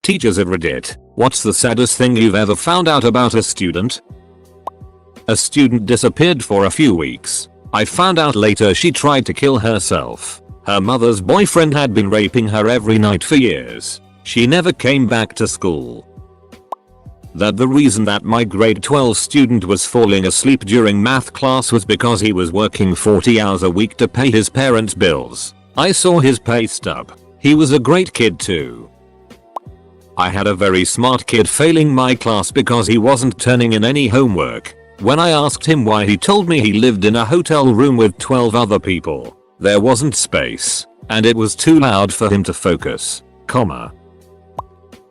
Teachers of Reddit, what's the saddest thing you've ever found out about a student? A student disappeared for a few weeks. I found out later she tried to kill herself. Her mother's boyfriend had been raping her every night for years. She never came back to school. That the reason that my grade 12 student was falling asleep during math class was because he was working 40 hours a week to pay his parents' bills. I saw his pay stub. He was a great kid too. I had a very smart kid failing my class because he wasn't turning in any homework. When I asked him why, he told me he lived in a hotel room with 12 other people. There wasn't space, and it was too loud for him to focus,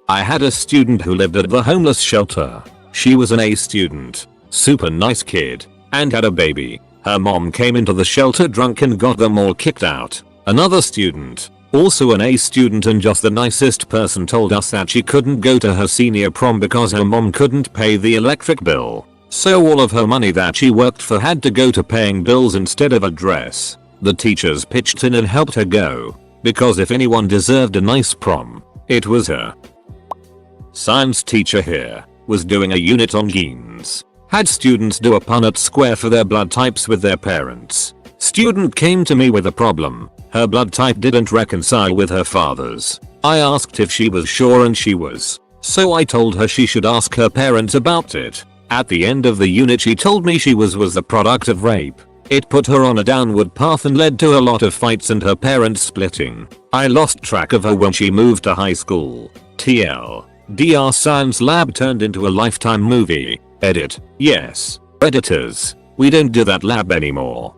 I had a student who lived at the homeless shelter. She was an A student, super nice kid, and had a baby. Her mom came into the shelter drunk and got them all kicked out. Another student, also an A student and just the nicest person, told us that she couldn't go to her senior prom because her mom couldn't pay the electric bill. So all of her money that she worked for had to go to paying bills instead of a dress. The teachers pitched in and helped her go, because if anyone deserved a nice prom, it was her. Science teacher here was doing a unit on genes. Had students do a Punnett square for their blood types with their parents. Student came to me with a problem. Her blood type didn't reconcile with her father's. I asked if she was sure and she was. So I told her she should ask her parents about it. At the end of the unit she told me she was the product of rape. It put her on a downward path and led to a lot of fights and her parents splitting. I lost track of her when she moved to high school. TLDR science lab turned into a Lifetime movie. Edit. Yes. Redditors. We don't do that lab anymore.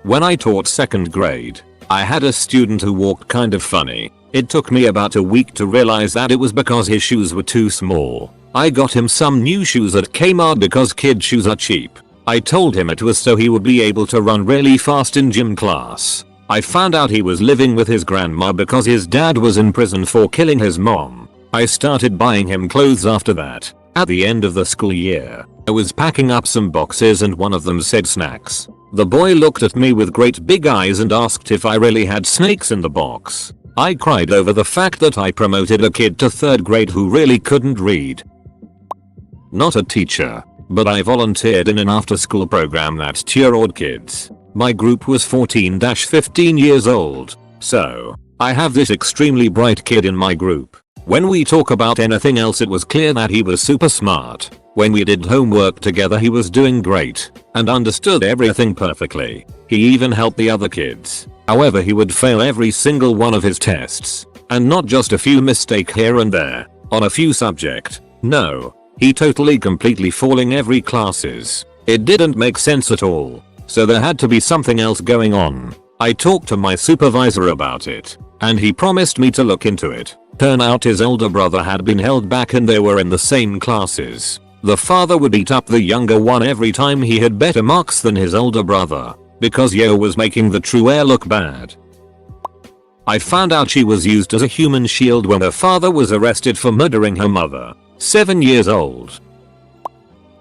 When I taught 2nd grade, I had a student who walked kind of funny. It took me about a week to realize that it was because his shoes were too small. I got him some new shoes at Kmart because kid shoes are cheap. I told him it was so he would be able to run really fast in gym class. I found out he was living with his grandma because his dad was in prison for killing his mom. I started buying him clothes after that. At the end of the school year, I was packing up some boxes and one of them said snacks. The boy looked at me with great big eyes and asked if I really had snakes in the box. I cried over the fact that I promoted a kid to 3rd grade who really couldn't read. Not a teacher, but I volunteered in an after-school program that tutored kids. My group was 14-15 years old, so I have this extremely bright kid in my group. When we talk about anything else it was clear that he was super smart. When we did homework together he was doing great and understood everything perfectly. He even helped the other kids. However, he would fail every single one of his tests, and not just a few mistakes here and there on a few subjects. No, he totally completely failing every classes. It didn't make sense at all. So there had to be something else going on. I talked to my supervisor about it, and he promised me to look into it. Turn out his older brother had been held back and they were in the same classes. The father would beat up the younger one every time he had better marks than his older brother, because Yo was making the true heir look bad. I found out she was used as a human shield when her father was arrested for murdering her mother, 7 years old.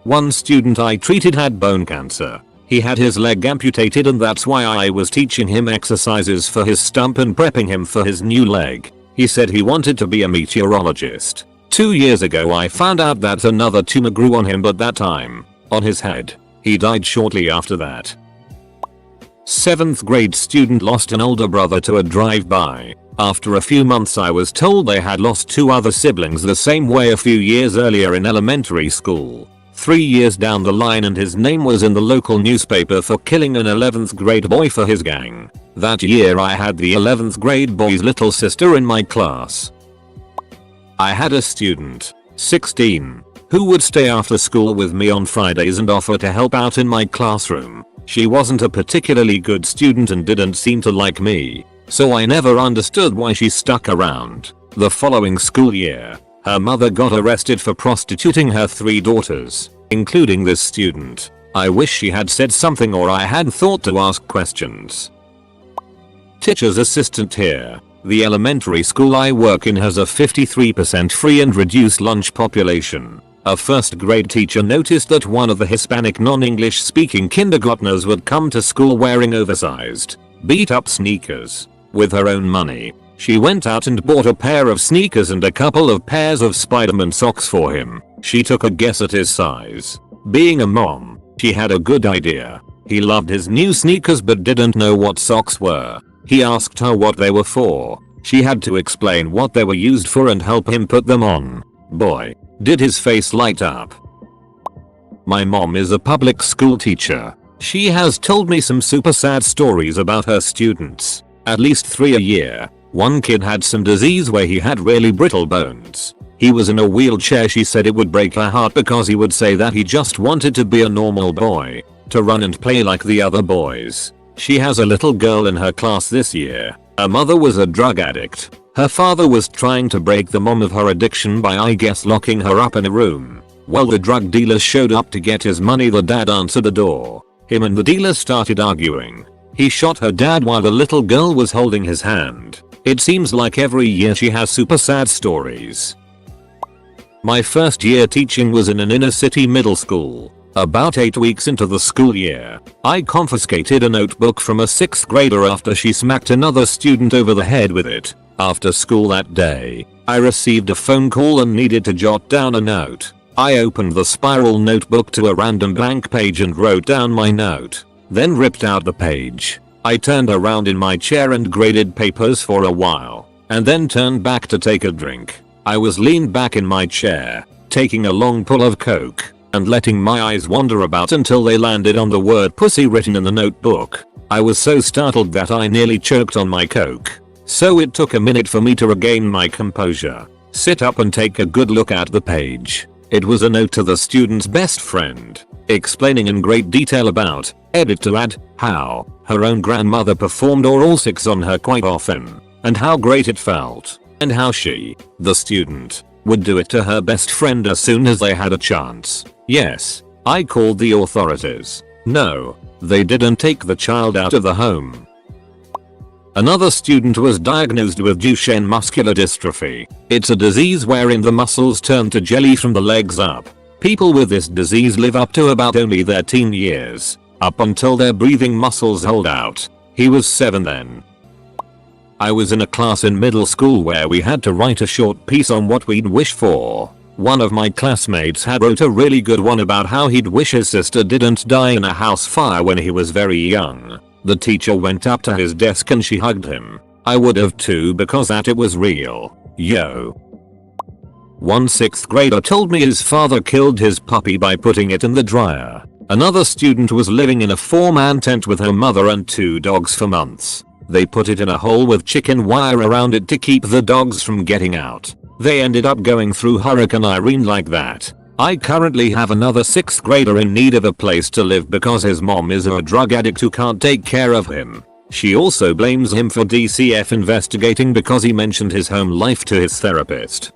One student I treated had bone cancer. He had his leg amputated and that's why I was teaching him exercises for his stump and prepping him for his new leg. He said he wanted to be a meteorologist. 2 years ago I found out that another tumor grew on him, but that time on his head. He died shortly after that. 7th grade student lost an older brother to a drive-by. After a few months I was told they had lost 2 other siblings the same way a few years earlier in elementary school. 3 years down the line and his name was in the local newspaper for killing an 11th grade boy for his gang. That year I had the 11th grade boy's little sister in my class. I had a student, 16, who would stay after school with me on Fridays and offer to help out in my classroom. She wasn't a particularly good student and didn't seem to like me, so I never understood why she stuck around. The following school year, her mother got arrested for prostituting her 3 daughters, including this student. I wish she had said something or I had thought to ask questions. Teacher's assistant here. The elementary school I work in has a 53% free and reduced lunch population. A 1st grade teacher noticed that one of the Hispanic non-English speaking kindergartners would come to school wearing oversized, beat up sneakers with her own money. She went out and bought a pair of sneakers and a couple of pairs of Spider-Man socks for him. She took a guess at his size. Being a mom, she had a good idea. He loved his new sneakers but didn't know what socks were. He asked her what they were for. She had to explain what they were used for and help him put them on. Boy, did his face light up. My mom is a public school teacher. She has told me some super sad stories about her students. At least 3 a year. One kid had some disease where he had really brittle bones. He was in a wheelchair. She said it would break her heart because he would say that he just wanted to be a normal boy, to run and play like the other boys. She has a little girl in her class this year. Her mother was a drug addict. Her father was trying to break the mom of her addiction by I guess locking her up in a room. While the drug dealer showed up to get his money, the dad answered the door. Him and the dealer started arguing. He shot her dad while the little girl was holding his hand. It seems like every year she has super sad stories. My first year teaching was in an inner city middle school. About 8 weeks into the school year, I confiscated a notebook from a 6th grader after she smacked another student over the head with it. After school that day, I received a phone call and needed to jot down a note. I opened the spiral notebook to a random blank page and wrote down my note, then ripped out the page. I turned around in my chair and graded papers for a while, and then turned back to take a drink. I was leaned back in my chair, taking a long pull of coke, and letting my eyes wander about until they landed on the word pussy written in the notebook. I was so startled that I nearly choked on my coke. So it took a minute for me to regain my composure, sit up and take a good look at the page. It was a note to the student's best friend, explaining in great detail about, edit to add, how her own grandmother performed oral sex on her quite often, and how great it felt, and how she, the student, would do it to her best friend as soon as they had a chance. Yes, I called the authorities. No, they didn't take the child out of the home. Another student was diagnosed with Duchenne muscular dystrophy. It's a disease wherein the muscles turn to jelly from the legs up. People with this disease live up to about only their teen years, up until their breathing muscles hold out. He was 7 then. I was in a class in middle school where we had to write a short piece on what we'd wish for. One of my classmates had wrote a really good one about how he'd wish his sister didn't die in a house fire when he was very young. The teacher went up to his desk and she hugged him. I would have too because that it was real. Yo. One 6th grader told me his father killed his puppy by putting it in the dryer. Another student was living in a 4-man tent with her mother and 2 dogs for months. They put it in a hole with chicken wire around it to keep the dogs from getting out. They ended up going through Hurricane Irene like that. I currently have another 6th grader in need of a place to live because his mom is a drug addict who can't take care of him. She also blames him for DCF investigating because he mentioned his home life to his therapist.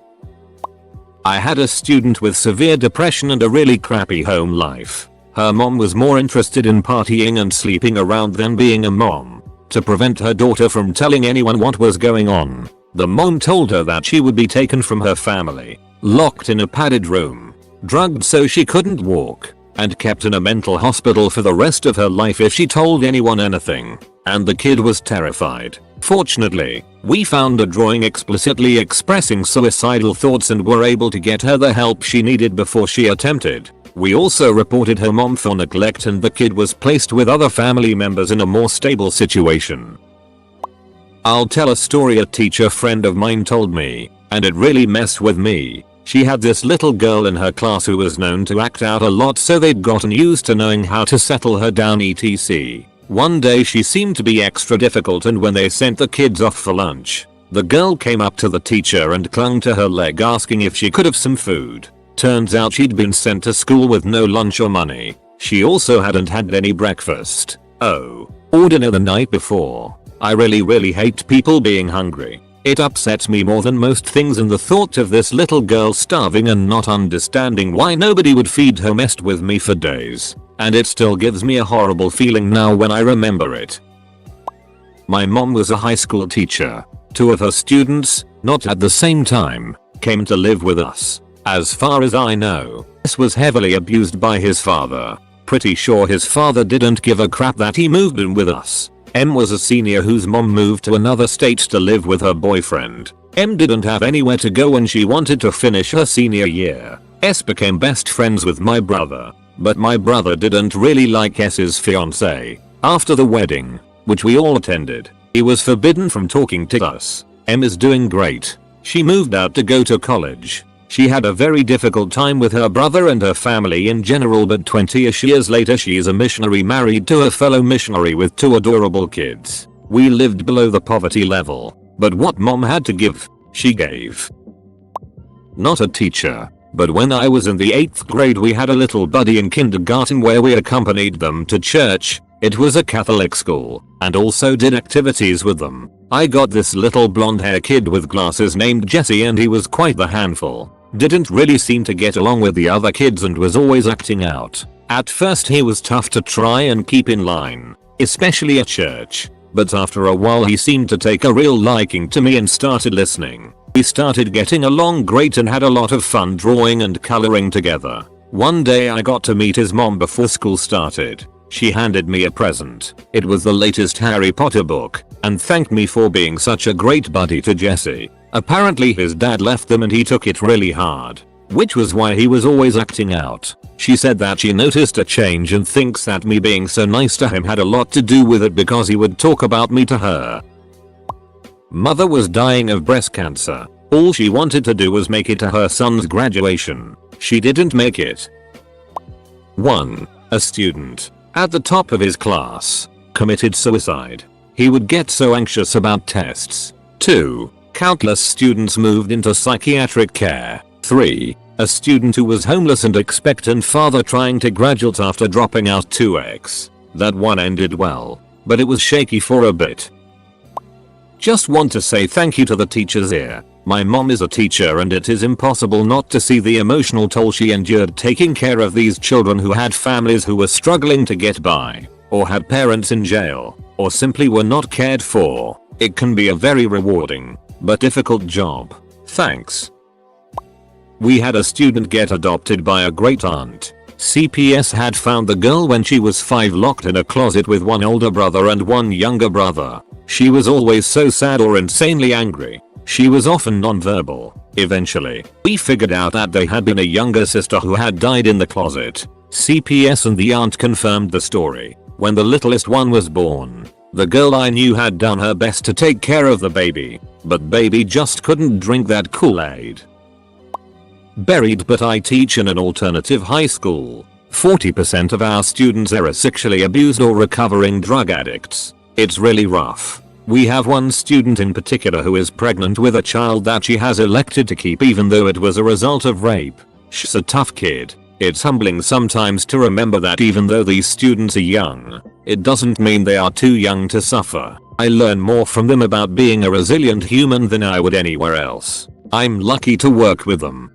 I had a student with severe depression and a really crappy home life. Her mom was more interested in partying and sleeping around than being a mom. To prevent her daughter from telling anyone what was going on, the mom told her that she would be taken from her family, locked in a padded room, drugged so she couldn't walk, and kept in a mental hospital for the rest of her life if she told anyone anything. And the kid was terrified. Fortunately, we found a drawing explicitly expressing suicidal thoughts and were able to get her the help she needed before she attempted. We also reported her mom for neglect and the kid was placed with other family members in a more stable situation. I'll tell a story a teacher friend of mine told me, and it really messed with me. She had this little girl in her class who was known to act out a lot, so they'd gotten used to knowing how to settle her down etc. One day she seemed to be extra difficult, and when they sent the kids off for lunch, the girl came up to the teacher and clung to her leg asking if she could have some food. Turns out she'd been sent to school with no lunch or money. She also hadn't had any breakfast, or dinner the night before. I really hate people being hungry. It upsets me more than most things, and the thought of this little girl starving and not understanding why nobody would feed her messed with me for days. And it still gives me a horrible feeling now when I remember it. My mom was a high school teacher. 2 of her students, not at the same time, came to live with us. As far as I know, this was heavily abused by his father. Pretty sure his father didn't give a crap that he moved in with us. M was a senior whose mom moved to another state to live with her boyfriend. M didn't have anywhere to go and she wanted to finish her senior year. S became best friends with my brother, but my brother didn't really like S's fiance. After the wedding, which we all attended, he was forbidden from talking to us. M is doing great. She moved out to go to college. She had a very difficult time with her brother and her family in general, but 20ish years later she is a missionary married to a fellow missionary with 2 adorable kids. We lived below the poverty level, but what mom had to give, she gave. Not a teacher, but when I was in the 8th grade we had a little buddy in kindergarten where we accompanied them to church. It was a Catholic school, and also did activities with them. I got this little blonde hair kid with glasses named Jesse and he was quite the handful. Didn't really seem to get along with the other kids and was always acting out. At first he was tough to try and keep in line, especially at church, but after a while he seemed to take a real liking to me and started listening. We started getting along great and had a lot of fun drawing and coloring together. One day I got to meet his mom before school started. She handed me a present. It was the latest Harry Potter book, and thanked me for being such a great buddy to Jesse. Apparently his dad left them and he took it really hard, which was why he was always acting out. She said that she noticed a change and thinks that me being so nice to him had a lot to do with it because he would talk about me to her. Mother was dying of breast cancer. All she wanted to do was make it to her son's graduation. She didn't make it. 1. A student, at the top of his class, committed suicide. He would get so anxious about tests. 2. Countless students moved into psychiatric care. 3. A student who was homeless and expectant father trying to graduate after dropping out 2x. That one ended well, but it was shaky for a bit. Just want to say thank you to the teachers here. My mom is a teacher and it is impossible not to see the emotional toll she endured taking care of these children who had families who were struggling to get by, or had parents in jail, or simply were not cared for. It can be a very rewarding, but difficult job. Thanks. We had a student get adopted by a great aunt. CPS had found the girl when she was 5 locked in a closet with one older brother and one younger brother. She was always so sad or insanely angry. She was often nonverbal. Eventually, we figured out that there had been a younger sister who had died in the closet. CPS and the aunt confirmed the story. When the littlest one was born, the girl I knew had done her best to take care of the baby, but baby just couldn't drink that Kool-Aid. Buried, but I teach in an alternative high school. 40% of our students are sexually abused or recovering drug addicts. It's really rough. We have one student in particular who is pregnant with a child that she has elected to keep even though it was a result of rape. She's a tough kid. It's humbling sometimes to remember that even though these students are young, it doesn't mean they are too young to suffer. I learn more from them about being a resilient human than I would anywhere else. I'm lucky to work with them.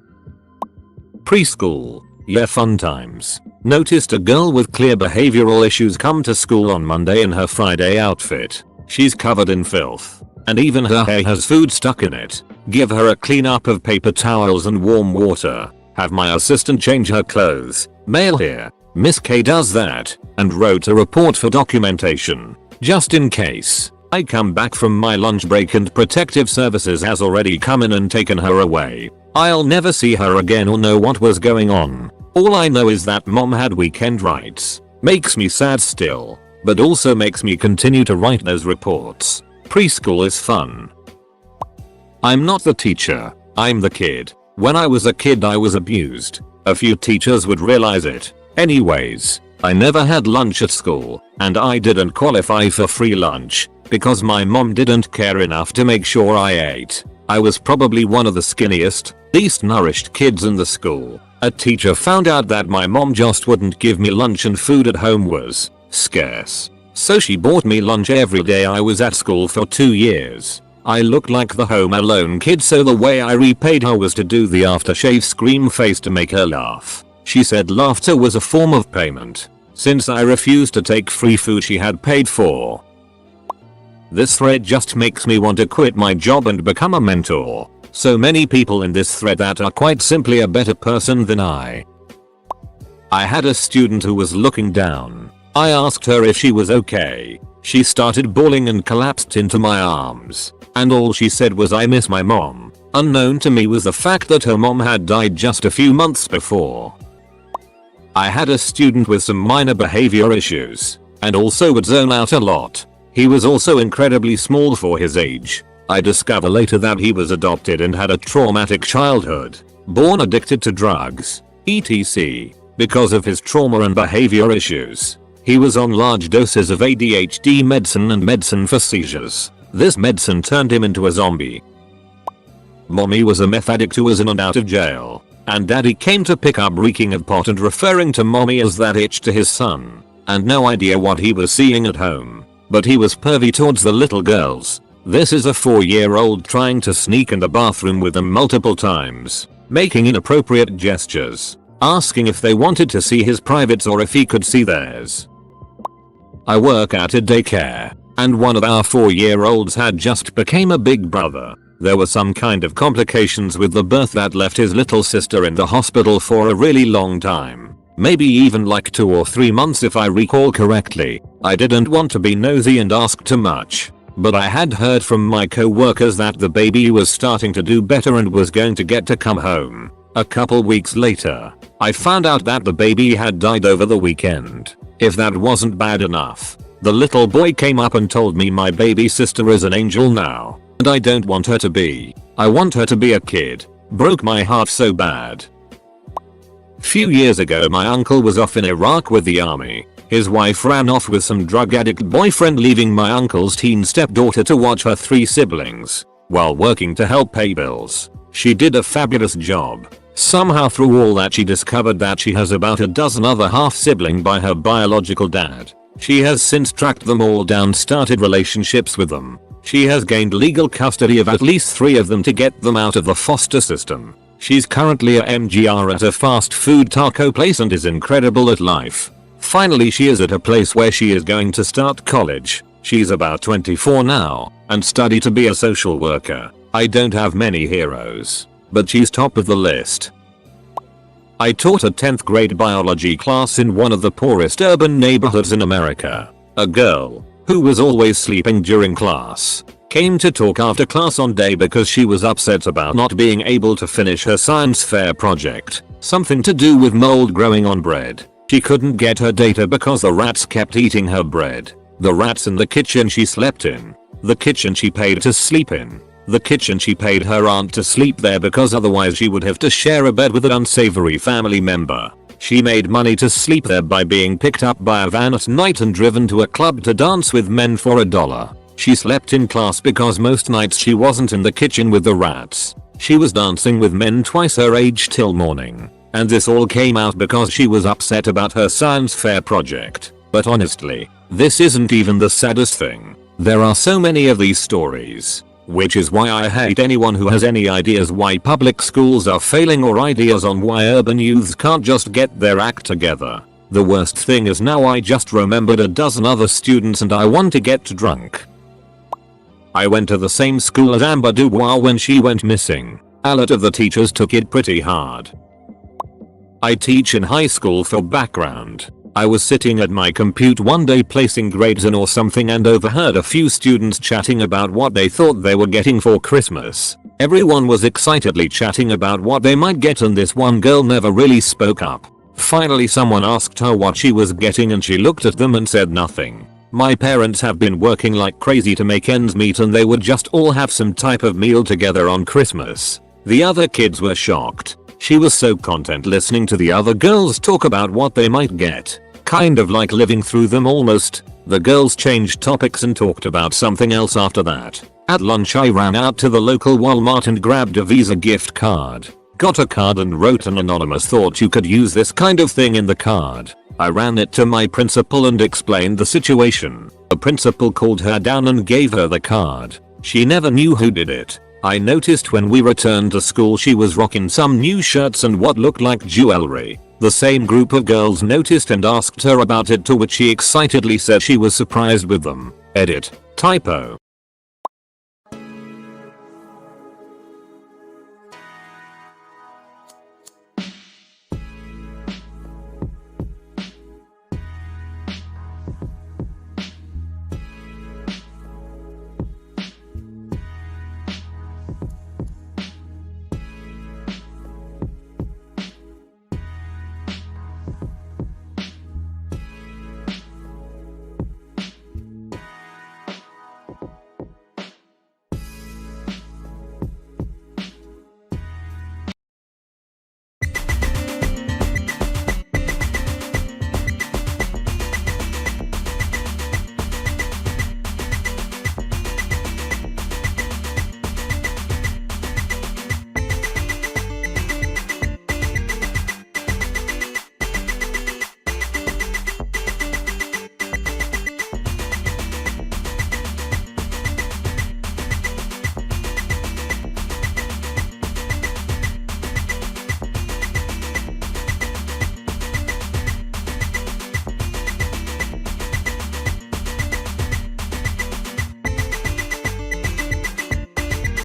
Preschool. Yeah, fun times. Noticed a girl with clear behavioral issues come to school on Monday in her Friday outfit. She's covered in filth, and even her hair has food stuck in it. Give her a clean up of paper towels and warm water. Have my assistant change her clothes. Mail here. Miss K does that, and wrote a report for documentation. Just in case. I come back from my lunch break and protective services has already come in and taken her away. I'll never see her again or know what was going on. All I know is that mom had weekend rights. Makes me sad still, but also makes me continue to write those reports. Preschool is fun. I'm not the teacher, I'm the kid. When I was a kid I was abused. A few teachers would realize it. Anyways, I never had lunch at school, and I didn't qualify for free lunch, because my mom didn't care enough to make sure I ate. I was probably one of the skinniest, least nourished kids in the school. A teacher found out that my mom just wouldn't give me lunch and food at home was scarce. So she bought me lunch every day I was at school for 2 years. I looked like the Home Alone kid, so the way I repaid her was to do the aftershave scream face to make her laugh. She said laughter was a form of payment, since I refused to take free food she had paid for. This thread just makes me want to quit my job and become a mentor. So many people in this thread that are quite simply a better person than I. I had a student who was looking down. I asked her if she was okay. She started bawling and collapsed into my arms. And all she said was, "I miss my mom." Unknown to me was the fact that her mom had died just a few months before. I had a student with some minor behavior issues, and also would zone out a lot. He was also incredibly small for his age. I discover later that he was adopted and had a traumatic childhood, born addicted to drugs, etc. Because of his trauma and behavior issues, he was on large doses of ADHD medicine and medicine for seizures. This medicine turned him into a zombie. Mommy was a meth addict who was in and out of jail, and daddy came to pick up reeking of pot and referring to mommy as that itch to his son, and no idea what he was seeing at home, but he was pervy towards the little girls. This is a 4-year-old trying to sneak in the bathroom with them multiple times, making inappropriate gestures, asking if they wanted to see his privates or if he could see theirs. I work at a daycare, and one of our 4-year-olds had just became a big brother. There were some kind of complications with the birth that left his little sister in the hospital for a really long time. Maybe even like 2 or 3 months if I recall correctly. I didn't want to be nosy and ask too much, but I had heard from my co-workers that the baby was starting to do better and was going to get to come home. A couple weeks later, I found out that the baby had died over the weekend. If that wasn't bad enough, the little boy came up and told me my baby sister is an angel now, and I don't want her to be. I want her to be a kid. Broke my heart so bad. Few years ago my uncle was off in Iraq with the army. His wife ran off with some drug addict boyfriend, leaving my uncle's teen stepdaughter to watch her 3 siblings, while working to help pay bills. She did a fabulous job. Somehow through all that she discovered that she has about a dozen other half-sibling by her biological dad. She has since tracked them all down, started relationships with them. She has gained legal custody of at least 3 of them to get them out of the foster system. She's currently a MGR at a fast food taco place and is incredible at life. Finally she is at a place where she is going to start college. She's about 24 now, and study to be a social worker. I don't have many heroes, but she's top of the list. I taught a 10th grade biology class in one of the poorest urban neighborhoods in America. A girl, who was always sleeping during class, came to talk after class one day because she was upset about not being able to finish her science fair project, something to do with mold growing on bread. She couldn't get her data because the rats kept eating her bread. The rats in the kitchen she slept in. The kitchen she paid to sleep in. The kitchen she paid her aunt to sleep there because otherwise she would have to share a bed with an unsavory family member. She made money to sleep there by being picked up by a van at night and driven to a club to dance with men for $1. She slept in class because most nights she wasn't in the kitchen with the rats. She was dancing with men twice her age till morning. And this all came out because she was upset about her science fair project. But honestly, this isn't even the saddest thing. There are so many of these stories. Which is why I hate anyone who has any ideas why public schools are failing or ideas on why urban youths can't just get their act together. The worst thing is now I just remembered a dozen other students and I want to get drunk. I went to the same school as Amber Dubois when she went missing. A lot of the teachers took it pretty hard. I teach in high school for background. I was sitting at my compute one day placing grades in or something and overheard a few students chatting about what they thought they were getting for Christmas. Everyone was excitedly chatting about what they might get and this one girl never really spoke up. Finally someone asked her what she was getting and she looked at them and said nothing. My parents have been working like crazy to make ends meet and they would just all have some type of meal together on Christmas. The other kids were shocked. She was so content listening to the other girls talk about what they might get. Kind of like living through them almost. The girls changed topics and talked about something else after that. At lunch I ran out to the local Walmart and grabbed a Visa gift card. Got a card and wrote an anonymous thought you could use this kind of thing in the card. I ran it to my principal and explained the situation. The principal called her down and gave her the card. She never knew who did it. I noticed when we returned to school she was rocking some new shirts and what looked like jewelry. The same group of girls noticed and asked her about it, to which she excitedly said she was surprised with them. Edit. Typo.